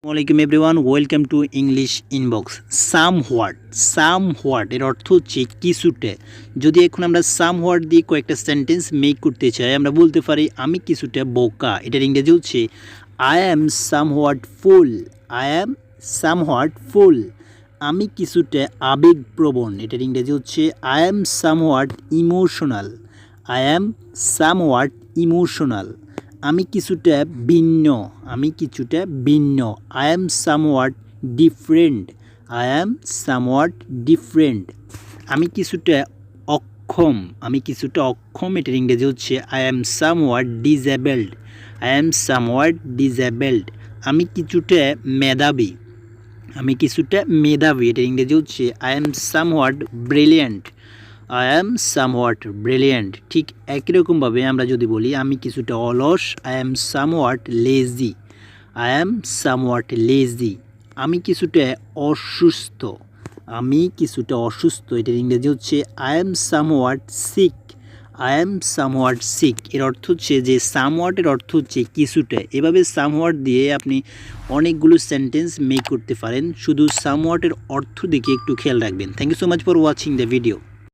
আসসালামাইকুম everyone, welcome to English inbox. Somewhat এর অর্থ হচ্ছে কিছুটা। যদি এখন আমরা সামহোয়াট দিয়ে কয়েকটা সেন্টেন্স মেক করতে চাই, আমরা বলতে পারি আমি কিছুটা বোকা। এটার ইংরেজি হচ্ছে I am somewhat fool. I am somewhat fool. আমি কিছুটা আবেগপ্রবণ। এটার ইংরেজি হচ্ছে I am somewhat emotional. I am somewhat emotional. আমি কিছুটা ভিন্ন। আমি কিছুটা ভিন্ন। I am somewhat different. I am somewhat different. আমি কিছুটা অক্ষম। আমি কিছুটা অক্ষম। এটার ইংরেজি হচ্ছে I am somewhat disabled. I am somewhat disabled. আমি কিছুটা মেধাবী। আমি কিছুটা মেধাবী। এটার ইংরেজি হচ্ছে I am somewhat brilliant. I am somewhat brilliant. ঠিক একই রকমভাবে আমরা যদি বলি আমি কিছুটা অলস, I am somewhat lazy. I am somewhat lazy. আমি কিছুটা অসুস্থ। আমি কিছুটা অসুস্থ। এটার ইংরেজি হচ্ছে I am somewhat sick. I am somewhat sick. এর অর্থ হচ্ছে যে সামওয়াটের অর্থ হচ্ছে কিছুটা। এভাবে সামওয়াট দিয়ে আপনি অনেকগুলো সেন্টেন্স মেক করতে পারেন। শুধু সামওয়াটের অর্থ দিকে একটু খেয়াল রাখবেন। Thank you so much for watching the video.